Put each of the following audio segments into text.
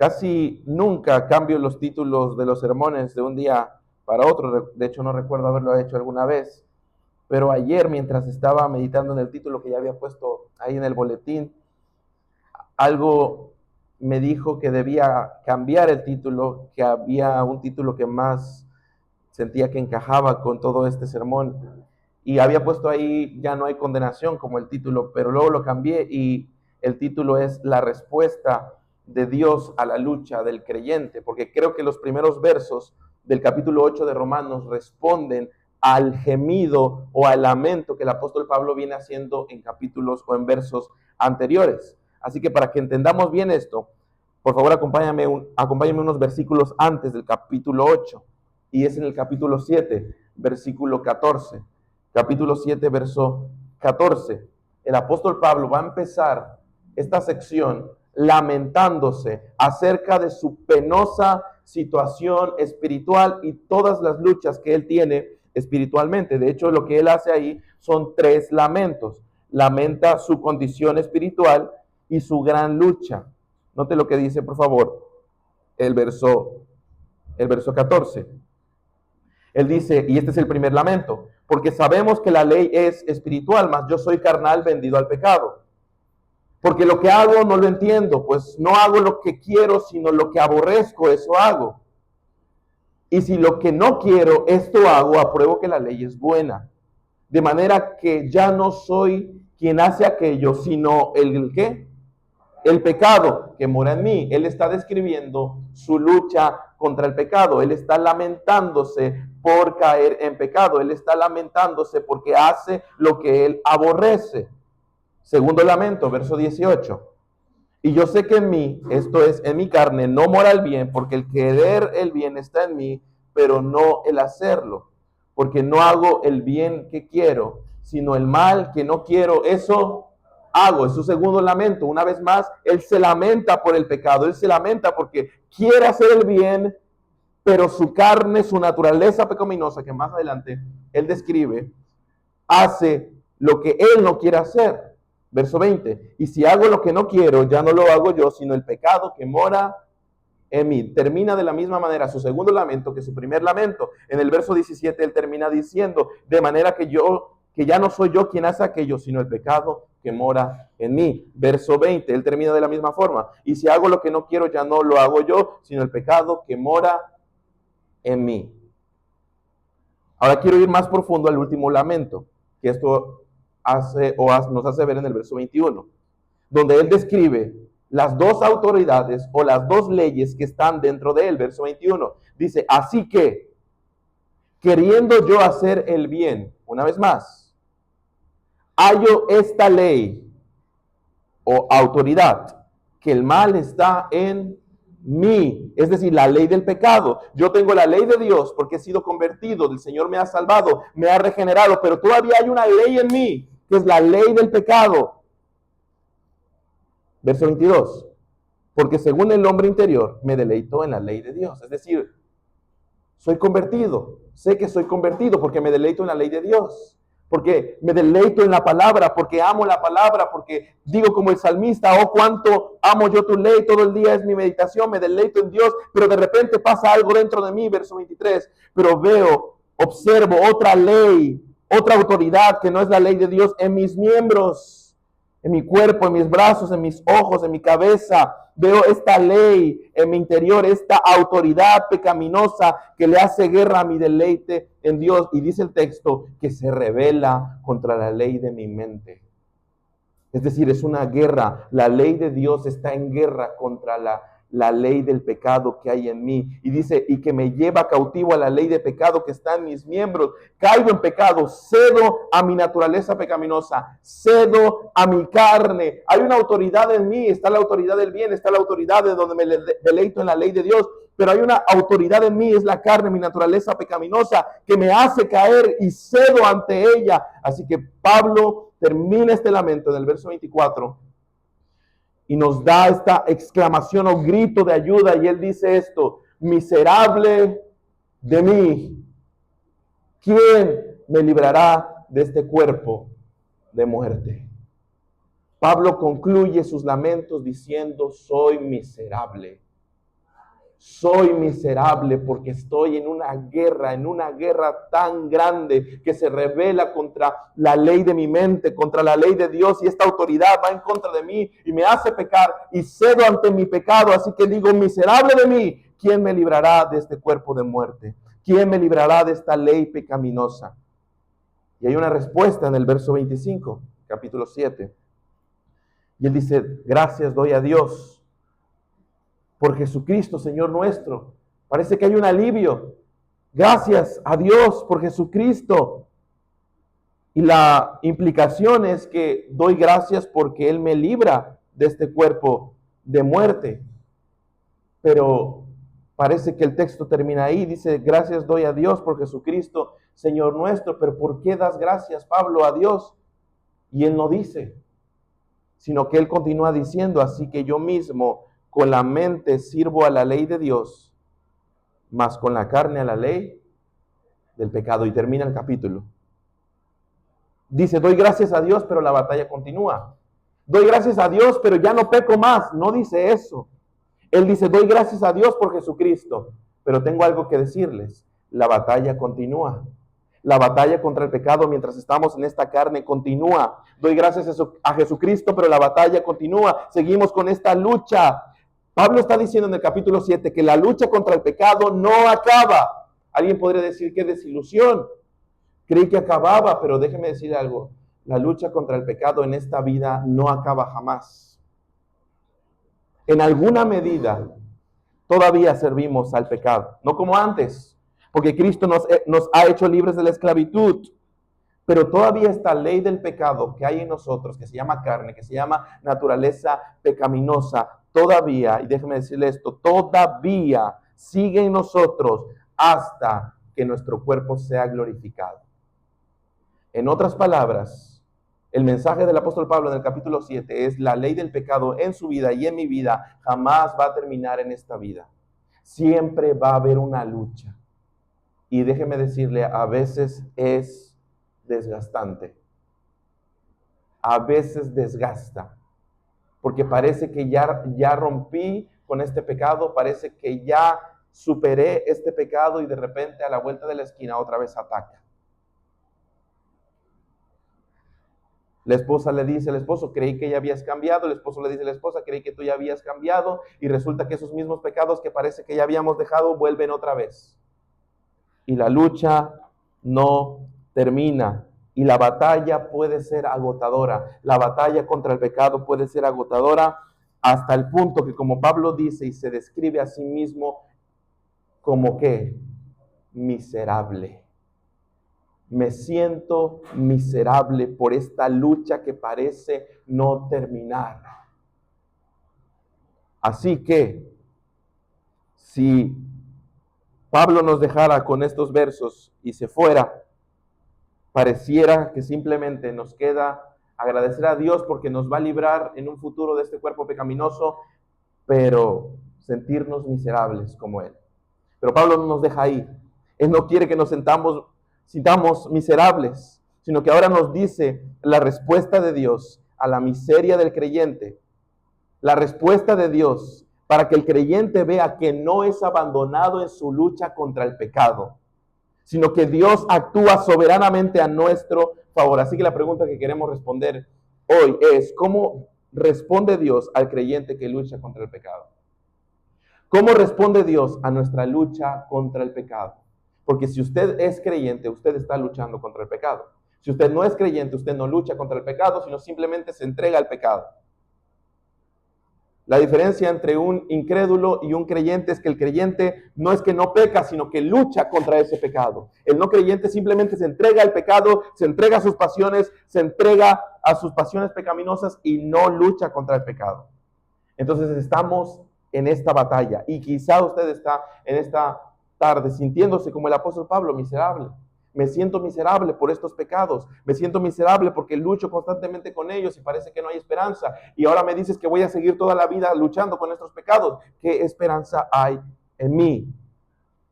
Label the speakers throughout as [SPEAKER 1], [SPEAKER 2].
[SPEAKER 1] Casi nunca cambio los títulos de los sermones de un día para otro. De hecho, no recuerdo haberlo hecho alguna vez. Pero ayer, mientras estaba meditando en el título que ya había puesto ahí en el boletín, algo me dijo que debía cambiar el título, que había un título que más sentía que encajaba con todo este sermón. Y había puesto ahí, ya no hay condenación como el título, pero luego lo cambié y el título es La respuesta de Dios a la lucha del creyente, porque creo que los primeros versos del capítulo 8 de Romanos responden al gemido o al lamento que el apóstol Pablo viene haciendo en capítulos o en versos anteriores. Así que para que entendamos bien esto, por favor acompáñame unos versículos antes del capítulo 8, y es en el capítulo 7, versículo 14. Capítulo 7, verso 14. El apóstol Pablo va a empezar esta sección lamentándose acerca de su penosa situación espiritual y todas las luchas que él tiene espiritualmente. De hecho, lo que él hace ahí son 3 lamentos. Lamenta su condición espiritual y su gran lucha. Note lo que dice, por favor, el verso 14. Él dice, y este es el primer lamento, porque sabemos que la ley es espiritual, mas yo soy carnal vendido al pecado. Porque lo que hago no lo entiendo, pues no hago lo que quiero, sino lo que aborrezco, eso hago. Y si lo que no quiero, esto hago, apruebo que la ley es buena. De manera que ya no soy quien hace aquello, sino el ¿qué? El pecado que mora en mí. Él está describiendo su lucha contra el pecado. Él está lamentándose por caer en pecado. Él está lamentándose porque hace lo que él aborrece. Segundo lamento, verso 18. Y yo sé que en mí, esto es, en mi carne, no mora el bien, porque el querer el bien está en mí, pero no el hacerlo. Porque no hago el bien que quiero, sino el mal que no quiero, eso hago. Es su segundo lamento. Una vez más, él se lamenta por el pecado, él se lamenta porque quiere hacer el bien, pero su carne, su naturaleza pecaminosa, que más adelante él describe, hace lo que él no quiere hacer. Verso 20, y si hago lo que no quiero, ya no lo hago yo, sino el pecado que mora en mí. Termina de la misma manera su segundo lamento que su primer lamento. En el verso 17 él termina diciendo, de manera que ya no soy yo quien hace aquello, sino el pecado que mora en mí. Verso 20, él termina de la misma forma. Y si hago lo que no quiero, ya no lo hago yo, sino el pecado que mora en mí. Ahora quiero ir más profundo al último lamento, que esto nos hace ver en el verso 21, donde él describe las 2 autoridades o las 2 leyes que están dentro de él. Verso 21 dice, así que, queriendo yo hacer el bien, una vez más, hallo esta ley o autoridad, que el mal está en mí, es decir, la ley del pecado. Yo tengo la ley de Dios porque he sido convertido, el Señor me ha salvado, me ha regenerado, pero todavía hay una ley en mí, que es la ley del pecado. Verso 22, porque según el hombre interior me deleito en la ley de Dios. Es decir, soy convertido, sé que soy convertido porque me deleito en la ley de Dios. Porque me deleito en la palabra, porque amo la palabra, porque digo como el salmista, oh cuánto amo yo tu ley, todo el día es mi meditación, me deleito en Dios, pero de repente pasa algo dentro de mí, verso 23, pero observo otra ley, otra autoridad que no es la ley de Dios en mis miembros, en mi cuerpo, en mis brazos, en mis ojos, en mi cabeza. Veo esta ley en mi interior, esta autoridad pecaminosa que le hace guerra a mi deleite en Dios. Y dice el texto que se rebela contra la ley de mi mente. Es decir, es una guerra. La ley de Dios está en guerra contra la ley del pecado que hay en mí. Y dice, y que me lleva cautivo a la ley de pecado que está en mis miembros. Caigo en pecado, cedo a mi naturaleza pecaminosa, cedo a mi carne. Hay una autoridad en mí, está la autoridad del bien, está la autoridad de donde me deleito en la ley de Dios. Pero hay una autoridad en mí, es la carne, mi naturaleza pecaminosa, que me hace caer y cedo ante ella. Así que Pablo termina este lamento en el verso 24 y nos da esta exclamación o grito de ayuda, y él dice esto: miserable de mí, ¿quién me librará de este cuerpo de muerte? Pablo concluye sus lamentos diciendo: soy miserable. Soy miserable porque estoy en una guerra tan grande que se revela contra la ley de mi mente, contra la ley de Dios, y esta autoridad va en contra de mí y me hace pecar y cedo ante mi pecado. Así que digo, miserable de mí, ¿quién me librará de este cuerpo de muerte? ¿Quién me librará de esta ley pecaminosa? Y hay una respuesta en el verso 25, capítulo 7. Y él dice, gracias doy a Dios por Jesucristo, Señor nuestro. Parece que hay un alivio. Gracias a Dios por Jesucristo. Y la implicación es que doy gracias porque Él me libra de este cuerpo de muerte. Pero parece que el texto termina ahí. Dice, gracias doy a Dios por Jesucristo, Señor nuestro. Pero ¿por qué das gracias, Pablo, a Dios? Y Él no dice, sino que Él continúa diciendo, así que yo mismo con la mente sirvo a la ley de Dios, mas con la carne a la ley del pecado. Y termina el capítulo. Dice, doy gracias a Dios, pero la batalla continúa. Doy gracias a Dios, pero ya no peco más. No dice eso. Él dice, doy gracias a Dios por Jesucristo, pero tengo algo que decirles. La batalla continúa. La batalla contra el pecado mientras estamos en esta carne continúa. Doy gracias a Jesucristo, pero la batalla continúa. Seguimos con esta lucha. Pablo está diciendo en el capítulo 7 que la lucha contra el pecado no acaba. Alguien podría decir qué desilusión. Creí que acababa, pero déjeme decir algo. La lucha contra el pecado en esta vida no acaba jamás. En alguna medida todavía servimos al pecado, no como antes, porque Cristo nos ha hecho libres de la esclavitud. Pero todavía esta ley del pecado que hay en nosotros, que se llama carne, que se llama naturaleza pecaminosa, todavía, y déjeme decirle esto, todavía sigue en nosotros hasta que nuestro cuerpo sea glorificado. En otras palabras, el mensaje del apóstol Pablo en el capítulo 7 es la ley del pecado en su vida y en mi vida jamás va a terminar en esta vida. Siempre va a haber una lucha. Y déjeme decirle, a veces es desgastante. A veces desgasta. Porque parece que ya rompí con este pecado, parece que ya superé este pecado y de repente a la vuelta de la esquina otra vez ataca. La esposa le dice al esposo, creí que ya habías cambiado. El esposo le dice a la esposa, creí que tú ya habías cambiado. Y resulta que esos mismos pecados que parece que ya habíamos dejado vuelven otra vez. Y la lucha no termina. Y la batalla puede ser agotadora. La batalla contra el pecado puede ser agotadora hasta el punto que, como Pablo dice y se describe a sí mismo como que miserable. Me siento miserable por esta lucha que parece no terminar. Así que, si Pablo nos dejara con estos versos y se fuera, pareciera que simplemente nos queda agradecer a Dios porque nos va a librar en un futuro de este cuerpo pecaminoso, pero sentirnos miserables como Él. Pero Pablo no nos deja ahí. Él no quiere que nos sintamos miserables, sino que ahora nos dice la respuesta de Dios a la miseria del creyente. La respuesta de Dios para que el creyente vea que no es abandonado en su lucha contra el pecado, sino que Dios actúa soberanamente a nuestro favor. Así que la pregunta que queremos responder hoy es, ¿cómo responde Dios al creyente que lucha contra el pecado? ¿Cómo responde Dios a nuestra lucha contra el pecado? Porque si usted es creyente, usted está luchando contra el pecado. Si usted no es creyente, usted no lucha contra el pecado, sino simplemente se entrega al pecado. La diferencia entre un incrédulo y un creyente es que el creyente no es que no peca, sino que lucha contra ese pecado. El no creyente simplemente se entrega al pecado, se entrega a sus pasiones, se entrega a sus pasiones pecaminosas y no lucha contra el pecado. Entonces estamos en esta batalla y quizá usted está en esta tarde sintiéndose como el apóstol Pablo, miserable. Me siento miserable por estos pecados. Me siento miserable porque lucho constantemente con ellos y parece que no hay esperanza. Y ahora me dices que voy a seguir toda la vida luchando con estos pecados. ¿Qué esperanza hay en mí?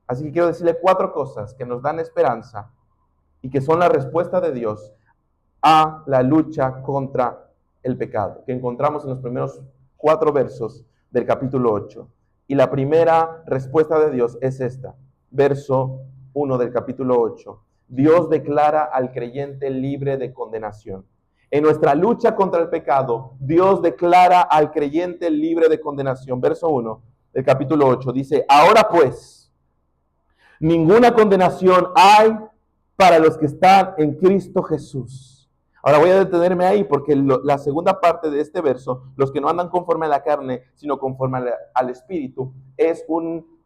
[SPEAKER 1] Así que quiero decirle 4 cosas que nos dan esperanza y que son la respuesta de Dios a la lucha contra el pecado, que encontramos en los primeros 4 versos del capítulo 8. Y la primera respuesta de Dios es esta, verso 1 del capítulo 8. Dios declara al creyente libre de condenación. En nuestra lucha contra el pecado, Dios declara al creyente libre de condenación. Verso 1 del capítulo 8 dice, ahora pues, ninguna condenación hay para los que están en Cristo Jesús. Ahora voy a detenerme ahí porque la segunda parte de este verso, los que no andan conforme a la carne, sino conforme al Espíritu, es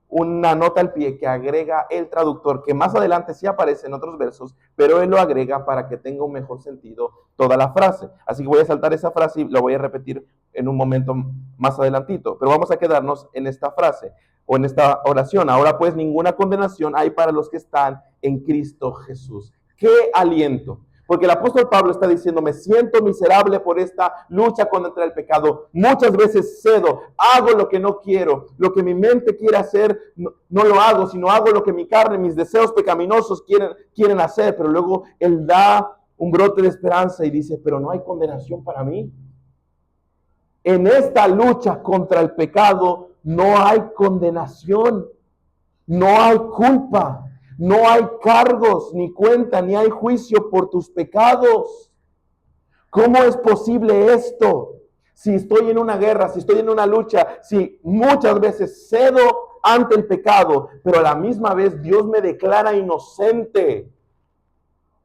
[SPEAKER 1] una nota al pie que agrega el traductor, que más adelante sí aparece en otros versos, pero él lo agrega para que tenga un mejor sentido toda la frase. Así que voy a saltar esa frase y lo voy a repetir en un momento más adelantito, pero vamos a quedarnos en esta frase o en esta oración. Ahora pues ninguna condenación hay para los que están en Cristo Jesús. ¡Qué aliento! Porque el apóstol Pablo está diciendo, me siento miserable por esta lucha contra el pecado. Muchas veces cedo, hago lo que no quiero, lo que mi mente quiere hacer, no lo hago, sino hago lo que mi carne, mis deseos pecaminosos quieren hacer. Pero luego él da un brote de esperanza y dice, pero no hay condenación para mí. En esta lucha contra el pecado no hay condenación, no hay culpa. No hay cargos, ni cuenta, ni hay juicio por tus pecados. ¿Cómo es posible esto? Si estoy en una guerra, si estoy en una lucha, si muchas veces cedo ante el pecado, pero a la misma vez Dios me declara inocente.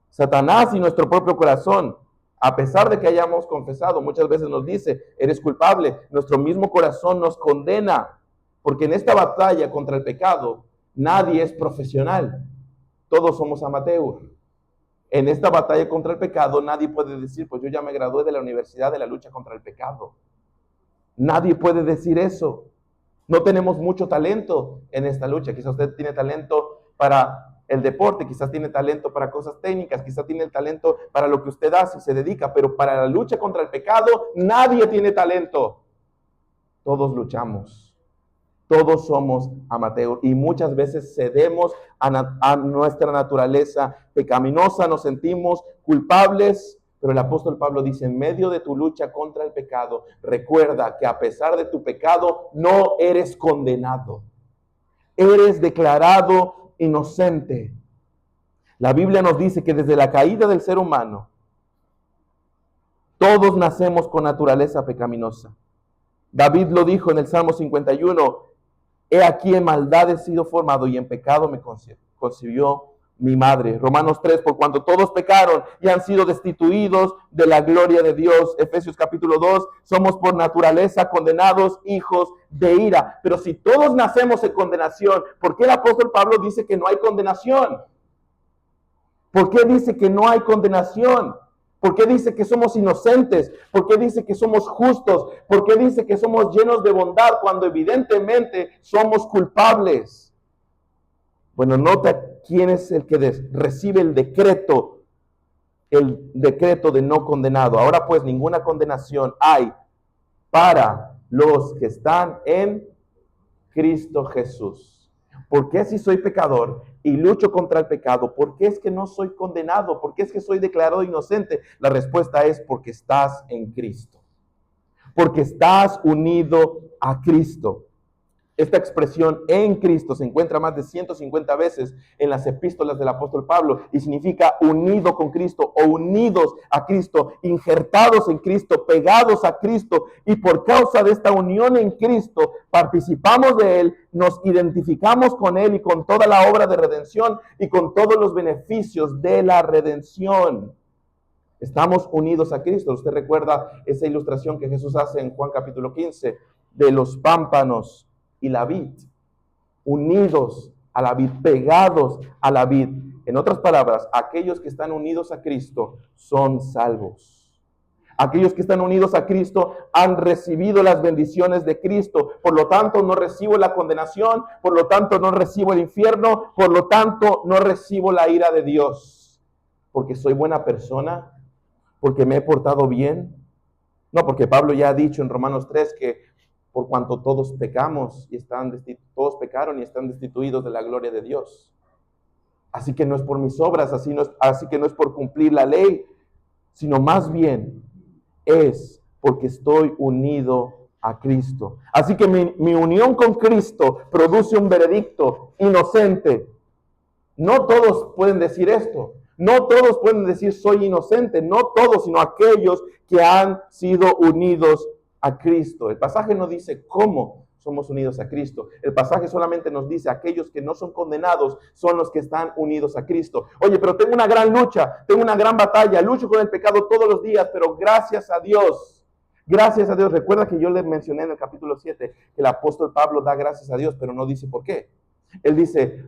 [SPEAKER 1] Satanás y nuestro propio corazón, a pesar de que hayamos confesado, muchas veces nos dice, eres culpable. Nuestro mismo corazón nos condena, porque en esta batalla contra el pecado, nadie es profesional, todos somos amateur. En esta batalla contra el pecado, nadie puede decir, pues yo ya me gradué de la universidad de la lucha contra el pecado. Nadie puede decir eso. No tenemos mucho talento en esta lucha. Quizás usted tiene talento para el deporte, quizás tiene talento para cosas técnicas, quizás tiene talento para lo que usted hace y se dedica, pero para la lucha contra el pecado, nadie tiene talento. Todos luchamos. Todos somos amateurs y muchas veces cedemos a nuestra naturaleza pecaminosa, nos sentimos culpables, pero el apóstol Pablo dice, en medio de tu lucha contra el pecado, recuerda que a pesar de tu pecado no eres condenado, eres declarado inocente. La Biblia nos dice que desde la caída del ser humano, todos nacemos con naturaleza pecaminosa. David lo dijo en el Salmo 51, he aquí en maldad he sido formado y en pecado me concibió mi madre. Romanos 3, por cuanto todos pecaron y han sido destituidos de la gloria de Dios. Efesios capítulo 2, somos por naturaleza condenados hijos de ira. Pero si todos nacemos en condenación, ¿por qué el apóstol Pablo dice que no hay condenación? ¿Por qué dice que no hay condenación? ¿Por qué dice que somos inocentes? ¿Por qué dice que somos justos? ¿Por qué dice que somos llenos de bondad cuando evidentemente somos culpables? Bueno, nota quién es el que recibe el decreto de no condenado. Ahora pues ninguna condenación hay para los que están en Cristo Jesús. ¿Por qué si soy pecador y lucho contra el pecado? ¿Por qué es que no soy condenado? ¿Por qué es que soy declarado inocente? La respuesta es porque estás en Cristo. Porque estás unido a Cristo. Esta expresión en Cristo se encuentra más de 150 veces en las epístolas del apóstol Pablo y significa unido con Cristo o unidos a Cristo, injertados en Cristo, pegados a Cristo, y por causa de esta unión en Cristo participamos de Él, nos identificamos con Él y con toda la obra de redención y con todos los beneficios de la redención. Estamos unidos a Cristo. Usted recuerda esa ilustración que Jesús hace en Juan capítulo 15 de los pámpanos y la vid, unidos a la vid, pegados a la vid. En otras palabras, aquellos que están unidos a Cristo son salvos. Aquellos que están unidos a Cristo han recibido las bendiciones de Cristo. Por lo tanto, no recibo la condenación. Por lo tanto, no recibo el infierno. Por lo tanto, no recibo la ira de Dios. Porque soy buena persona. Porque me he portado bien. No, porque Pablo ya ha dicho en Romanos 3 que por cuanto todos pecamos y todos pecaron y están destituidos de la gloria de Dios. Así que no es por mis obras, así que no es por cumplir la ley, sino más bien es porque estoy unido a Cristo. Así que mi unión con Cristo produce un veredicto inocente. No todos pueden decir esto. No todos pueden decir soy inocente. No todos, sino aquellos que han sido unidos a Cristo. El pasaje no dice cómo somos unidos a Cristo. El pasaje solamente nos dice aquellos que no son condenados son los que están unidos a Cristo. Oye, pero tengo una gran lucha, tengo una gran batalla, lucho con el pecado todos los días, pero gracias a Dios. Gracias a Dios. Recuerda que yo les mencioné en el capítulo 7 que el apóstol Pablo da gracias a Dios, pero no dice por qué. Él dice,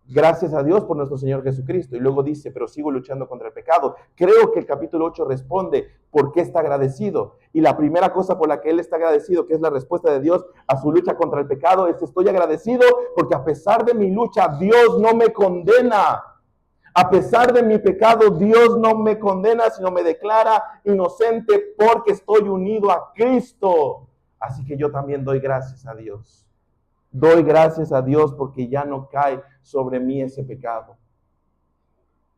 [SPEAKER 1] gracias a Dios por nuestro Señor Jesucristo. Y luego dice, pero sigo luchando contra el pecado. Creo que el capítulo 8 responde por qué está agradecido. Y la primera cosa por la que él está agradecido, que es la respuesta de Dios a su lucha contra el pecado, es: estoy agradecido porque a pesar de mi lucha, Dios no me condena. A pesar de mi pecado, Dios no me condena, sino me declara inocente porque estoy unido a Cristo. Así que yo también doy gracias a Dios. Doy gracias a Dios porque ya no cae sobre mí ese pecado.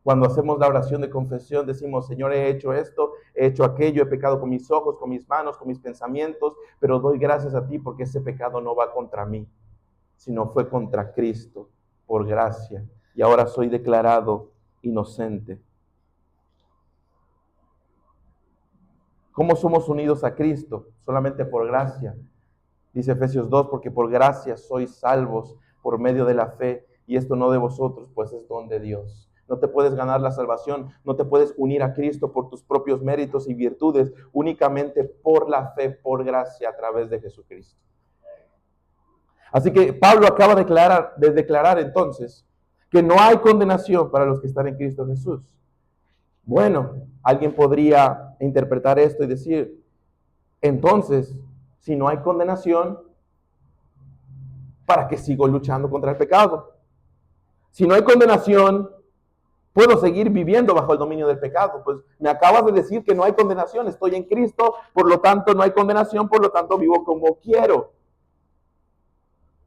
[SPEAKER 1] Cuando hacemos la oración de confesión, decimos: Señor, he hecho esto, he hecho aquello, he pecado con mis ojos, con mis manos, con mis pensamientos, pero doy gracias a ti porque ese pecado no va contra mí, sino fue contra Cristo, por gracia. Y ahora soy declarado inocente. ¿Cómo somos unidos a Cristo? Solamente por gracia. Dice Efesios 2, porque por gracia sois salvos por medio de la fe, y esto no de vosotros, pues es don de Dios. No te puedes ganar la salvación, no te puedes unir a Cristo por tus propios méritos y virtudes, únicamente por la fe, por gracia, a través de Jesucristo. Así que Pablo acaba de declarar entonces que no hay condenación para los que están en Cristo Jesús. Bueno, alguien podría interpretar esto y decir: entonces, si no hay condenación, ¿para qué sigo luchando contra el pecado? Si no hay condenación, ¿puedo seguir viviendo bajo el dominio del pecado? Pues me acabas de decir que no hay condenación, estoy en Cristo, por lo tanto no hay condenación, por lo tanto vivo como quiero.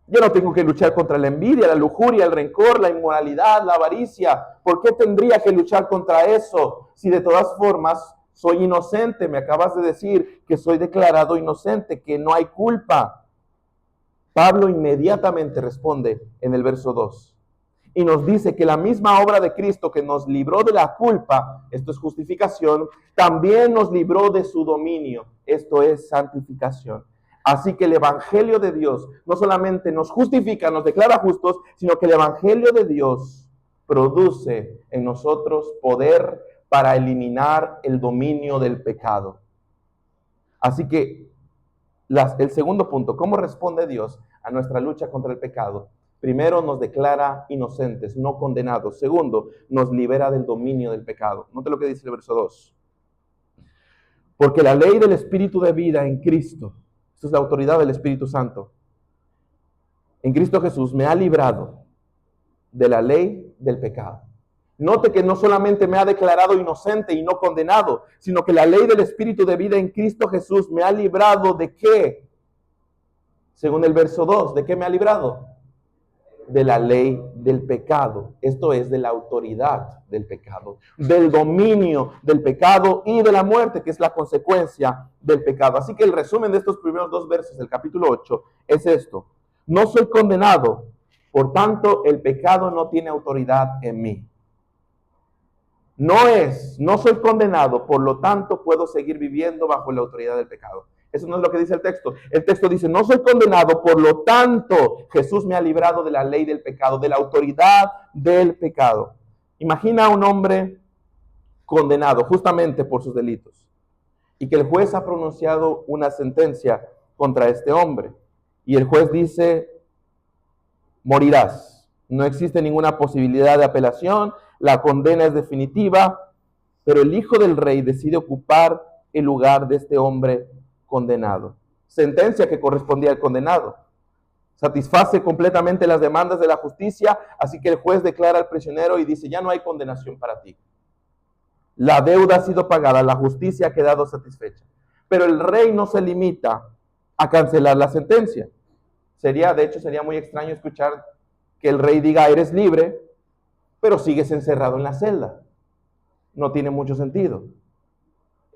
[SPEAKER 1] Yo no tengo que luchar contra la envidia, la lujuria, el rencor, la inmoralidad, la avaricia. ¿Por qué tendría que luchar contra eso si de todas formas soy inocente? Me acabas de decir que soy declarado inocente, que no hay culpa. Pablo inmediatamente responde en el verso 2 y nos dice que la misma obra de Cristo que nos libró de la culpa, esto es justificación, también nos libró de su dominio, esto es santificación. Así que el Evangelio de Dios no solamente nos justifica, nos declara justos, sino que el Evangelio de Dios produce en nosotros poder para eliminar el dominio del pecado. Así que el segundo punto, ¿cómo responde Dios a nuestra lucha contra el pecado? Primero, nos declara inocentes, no condenados. Segundo, nos libera del dominio del pecado. Note lo que dice el verso 2. Porque la ley del Espíritu de vida en Cristo, esto es la autoridad del Espíritu Santo, en Cristo Jesús me ha librado de la ley del pecado. Note que no solamente me ha declarado inocente y no condenado, sino que la ley del Espíritu de vida en Cristo Jesús me ha librado ¿de qué? Según el verso 2, ¿de qué me ha librado? De la ley del pecado. Esto es, de la autoridad del pecado, del dominio del pecado y de la muerte, que es la consecuencia del pecado. Así que el resumen de estos primeros dos versos del capítulo 8 es esto: no soy condenado, por tanto el pecado no tiene autoridad en mí. No soy condenado, por lo tanto puedo seguir viviendo bajo la autoridad del pecado. Eso no es lo que dice el texto. El texto dice: no soy condenado, por lo tanto Jesús me ha librado de la ley del pecado, de la autoridad del pecado. Imagina a un hombre condenado justamente por sus delitos y que el juez ha pronunciado una sentencia contra este hombre y el juez dice: morirás. No existe ninguna posibilidad de apelación, la condena es definitiva, pero el hijo del rey decide ocupar el lugar de este hombre condenado. Sentencia que correspondía al condenado. Satisface completamente las demandas de la justicia, así que el juez declara al prisionero y dice: ya no hay condenación para ti. La deuda ha sido pagada, la justicia ha quedado satisfecha. Pero el rey no se limita a cancelar la sentencia. De hecho, sería muy extraño escuchar que el rey diga: eres libre, pero sigues encerrado en la celda. No tiene mucho sentido.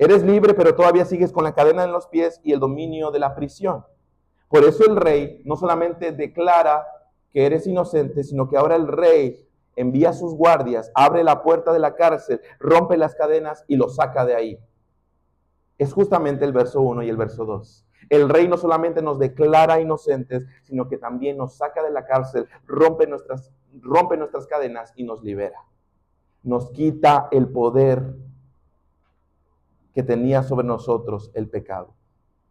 [SPEAKER 1] Eres libre, pero todavía sigues con la cadena en los pies y el dominio de la prisión. Por eso el rey no solamente declara que eres inocente, sino que ahora el rey envía a sus guardias, abre la puerta de la cárcel, rompe las cadenas y lo saca de ahí. Es justamente el verso 1 y el verso 2. El rey no solamente nos declara inocentes, sino que también nos saca de la cárcel, rompe nuestras cadenas y nos libera. Nos quita el poder que tenía sobre nosotros el pecado.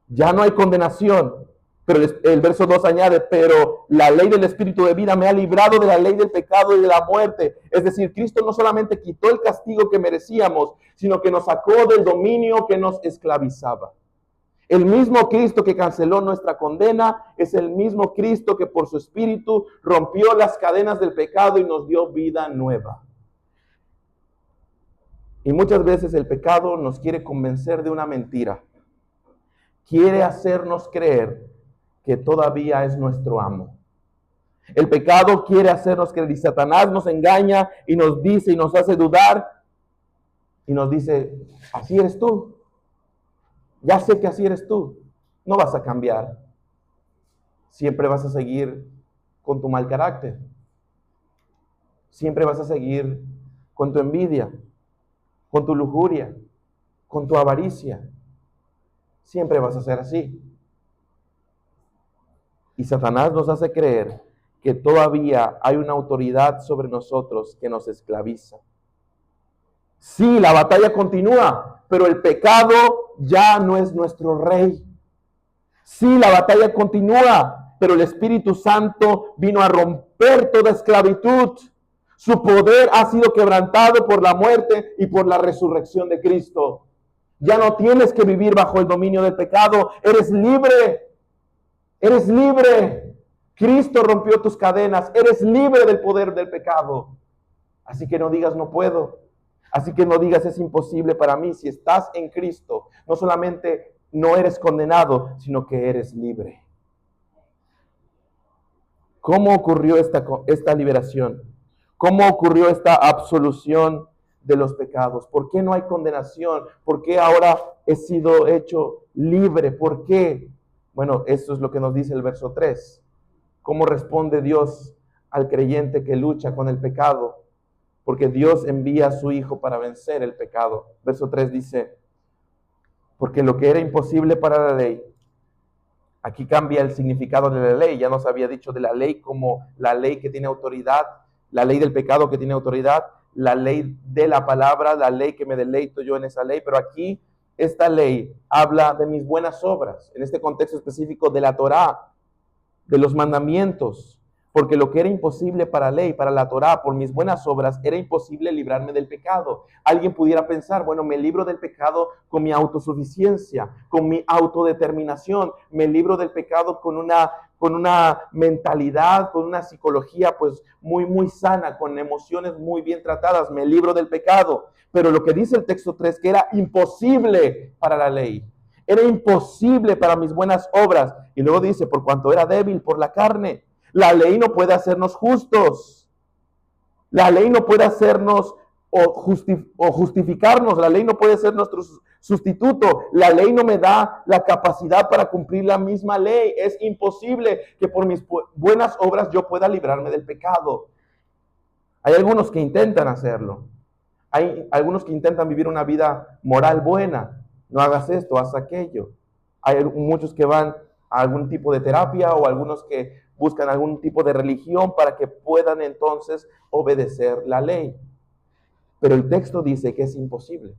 [SPEAKER 1] Ya no hay condenación, pero el verso 2 añade, pero la ley del Espíritu de vida me ha librado de la ley del pecado y de la muerte. Es decir, Cristo no solamente quitó el castigo que merecíamos, sino que nos sacó del dominio que nos esclavizaba. El mismo Cristo que canceló nuestra condena es el mismo Cristo que por su Espíritu rompió las cadenas del pecado y nos dio vida nueva. Y muchas veces el pecado nos quiere convencer de una mentira. Quiere hacernos creer que todavía es nuestro amo. El pecado quiere hacernos creer, y Satanás nos engaña y nos dice y nos hace dudar y nos dice, así eres tú. Ya sé que así eres tú. No vas a cambiar. Siempre vas a seguir con tu mal carácter. Siempre vas a seguir con tu envidia, con tu lujuria, con tu avaricia. Siempre vas a ser así. Y Satanás nos hace creer que todavía hay una autoridad sobre nosotros que nos esclaviza. Sí, la batalla continúa, pero el pecado ya no es nuestro rey. Sí, la batalla continúa, pero el Espíritu Santo vino a romper toda esclavitud. Su poder ha sido quebrantado por la muerte y por la resurrección de Cristo. Ya no tienes que vivir bajo el dominio del pecado. Eres libre. Eres libre. Cristo rompió tus cadenas. Eres libre del poder del pecado. Así que no digas no puedo. Así que no digas es imposible para mí. Si estás en Cristo, no solamente no eres condenado, sino que eres libre. ¿Cómo ocurrió esta liberación? ¿Cómo ocurrió esta absolución de los pecados? ¿Por qué no hay condenación? ¿Por qué ahora he sido hecho libre? ¿Por qué? Bueno, eso es lo que nos dice el verso 3. ¿Cómo responde Dios al creyente que lucha con el pecado? Porque Dios envía a su Hijo para vencer el pecado. Verso 3 dice, porque lo que era imposible para la ley, aquí cambia el significado de la ley. Ya nos había dicho de la ley como la ley que tiene autoridad, la ley del pecado que tiene autoridad, la ley de la palabra, la ley que me deleito yo en esa ley, pero aquí esta ley habla de mis buenas obras, en este contexto específico de la Torá, de los mandamientos, porque lo que era imposible para la ley, para la Torá, por mis buenas obras, era imposible librarme del pecado. Alguien pudiera pensar, bueno, me libro del pecado con mi autosuficiencia, con mi autodeterminación, me libro del pecado con una mentalidad, con una psicología pues muy sana, con emociones muy bien tratadas, me libro del pecado. Pero lo que dice el texto 3, que era imposible para la ley, era imposible para mis buenas obras. Y luego dice, por cuanto era débil por la carne. La ley no puede hacernos justos. La ley no puede hacernos o justificarnos. La ley no puede ser nuestro sustituto. La ley no me da la capacidad para cumplir la misma ley. Es imposible que por mis buenas obras yo pueda librarme del pecado. Hay algunos que intentan hacerlo. Hay algunos que intentan vivir una vida moral buena. No hagas esto, haz aquello. Hay muchos que van a algún tipo de terapia o algunos que buscan algún tipo de religión para que puedan entonces obedecer la ley. Pero el texto dice que es imposible.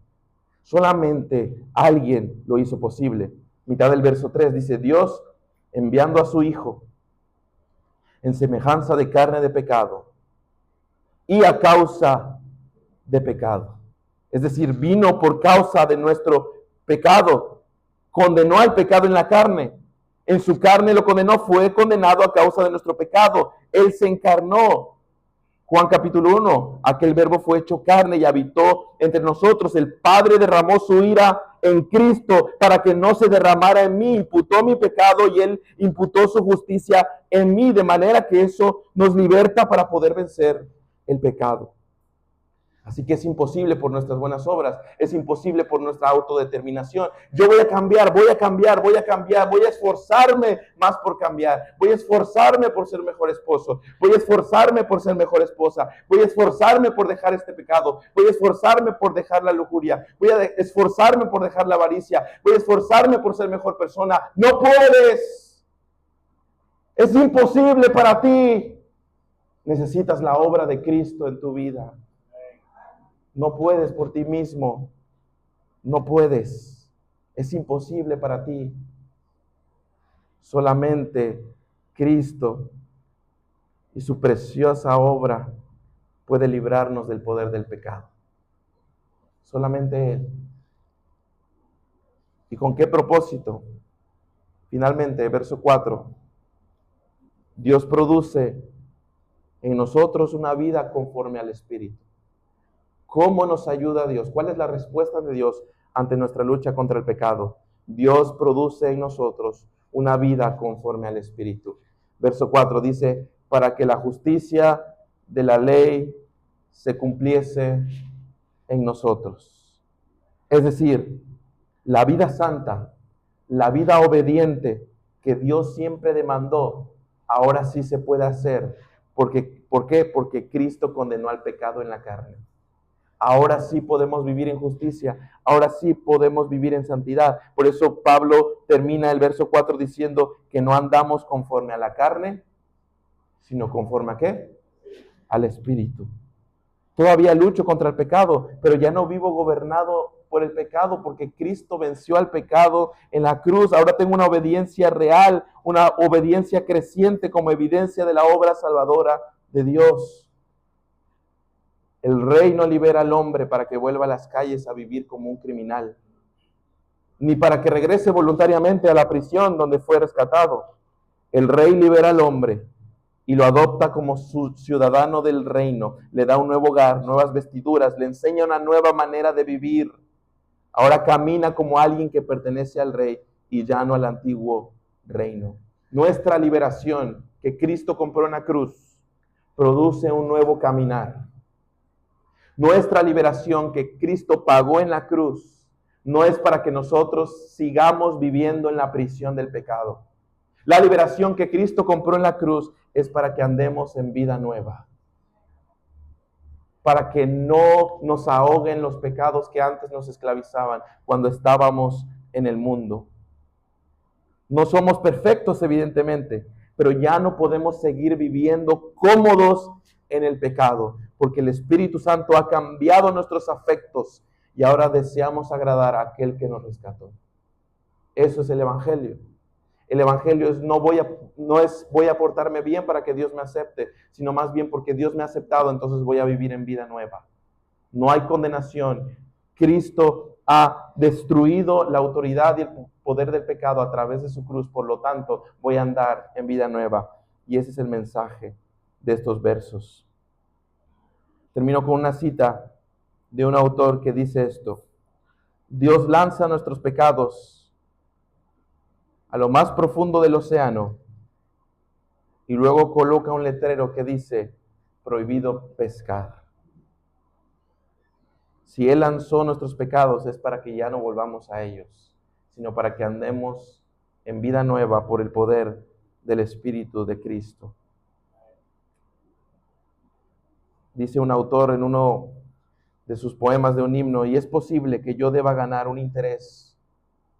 [SPEAKER 1] Solamente alguien lo hizo posible. Mitad del verso 3 dice, Dios enviando a su Hijo en semejanza de carne de pecado y a causa de pecado. Es decir, vino por causa de nuestro pecado. Condenó al pecado en la carne. En su carne lo condenó, fue condenado a causa de nuestro pecado. Él se encarnó. Juan capítulo 1, aquel verbo fue hecho carne y habitó entre nosotros. El Padre derramó su ira en Cristo para que no se derramara en mí. Imputó mi pecado y Él imputó su justicia en mí, de manera que eso nos liberta para poder vencer el pecado. Así que es imposible por nuestras buenas obras, es imposible por nuestra autodeterminación. Yo voy a cambiar, voy a cambiar, voy a cambiar, voy a esforzarme más por cambiar, voy a esforzarme por ser mejor esposo, voy a esforzarme por ser mejor esposa, voy a esforzarme por dejar este pecado, voy a esforzarme por dejar la lujuria, voy a esforzarme por dejar la avaricia, voy a esforzarme por ser mejor persona. No puedes, es imposible para ti. Necesitas la obra de Cristo en tu vida. No puedes por ti mismo, no puedes, es imposible para ti. Solamente Cristo y su preciosa obra puede librarnos del poder del pecado. Solamente Él. ¿Y con qué propósito? Finalmente, verso 4. Dios produce en nosotros una vida conforme al Espíritu. ¿Cómo nos ayuda Dios? ¿Cuál es la respuesta de Dios ante nuestra lucha contra el pecado? Dios produce en nosotros una vida conforme al Espíritu. Verso 4 dice, para que la justicia de la ley se cumpliese en nosotros. Es decir, la vida santa, la vida obediente que Dios siempre demandó, ahora sí se puede hacer. ¿Por qué? Porque Cristo condenó al pecado en la carne. Ahora sí podemos vivir en justicia, ahora sí podemos vivir en santidad. Por eso Pablo termina el verso 4 diciendo que no andamos conforme a la carne, sino conforme a ¿qué? Al Espíritu. Todavía lucho contra el pecado, pero ya no vivo gobernado por el pecado, porque Cristo venció al pecado en la cruz. Ahora tengo una obediencia real, una obediencia creciente como evidencia de la obra salvadora de Dios. El rey no libera al hombre para que vuelva a las calles a vivir como un criminal, ni para que regrese voluntariamente a la prisión donde fue rescatado. El rey libera al hombre y lo adopta como su ciudadano del reino, le da un nuevo hogar, nuevas vestiduras, le enseña una nueva manera de vivir. Ahora camina como alguien que pertenece al rey y ya no al antiguo reino. Nuestra liberación que Cristo compró en la cruz produce un nuevo caminar. Nuestra liberación que Cristo pagó en la cruz no es para que nosotros sigamos viviendo en la prisión del pecado. La liberación que Cristo compró en la cruz es para que andemos en vida nueva. Para que no nos ahoguen los pecados que antes nos esclavizaban cuando estábamos en el mundo. No somos perfectos, evidentemente, pero ya no podemos seguir viviendo cómodos en el pecado, porque el Espíritu Santo ha cambiado nuestros afectos y ahora deseamos agradar a aquel que nos rescató. Eso es el Evangelio. El Evangelio es no es voy a portarme bien para que Dios me acepte, sino más bien porque Dios me ha aceptado, entonces voy a vivir en vida nueva. No hay condenación. Cristo ha destruido la autoridad y el poder del pecado a través de su cruz, por lo tanto voy a andar en vida nueva. Y ese es el mensaje de estos versos. Termino con una cita de un autor que dice esto: Dios lanza nuestros pecados a lo más profundo del océano y luego coloca un letrero que dice: prohibido pescar. Si Él lanzó nuestros pecados es para que ya no volvamos a ellos, sino para que andemos en vida nueva por el poder del Espíritu de Cristo. Dice un autor en uno de sus poemas de un himno: y es posible que yo deba ganar un interés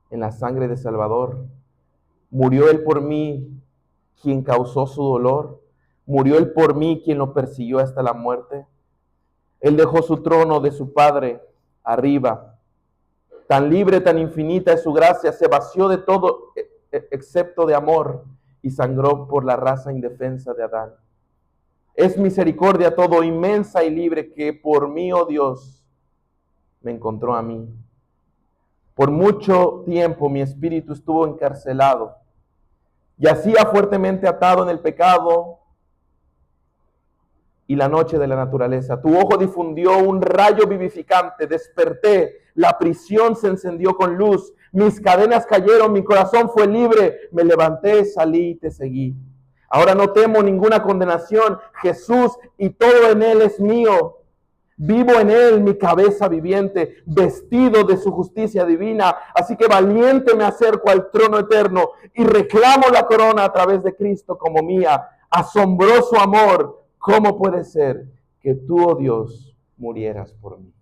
[SPEAKER 1] en la sangre de Salvador. Murió Él por mí, quien causó su dolor. Murió Él por mí, quien lo persiguió hasta la muerte. Él dejó su trono de su Padre arriba. Tan libre, tan infinita es su gracia, se vació de todo excepto de amor y sangró por la raza indefensa de Adán. Es misericordia todo, inmensa y libre, que por mí, oh Dios, me encontró a mí. Por mucho tiempo mi espíritu estuvo encarcelado, yacía fuertemente atado en el pecado y la noche de la naturaleza. Tu ojo difundió un rayo vivificante, desperté, la prisión se encendió con luz, mis cadenas cayeron, mi corazón fue libre, me levanté, salí y te seguí. Ahora no temo ninguna condenación, Jesús y todo en Él es mío. Vivo en Él, mi cabeza viviente, vestido de su justicia divina. Así que valiente me acerco al trono eterno y reclamo la corona a través de Cristo como mía. Asombroso amor, ¿cómo puede ser que tú, oh Dios, murieras por mí?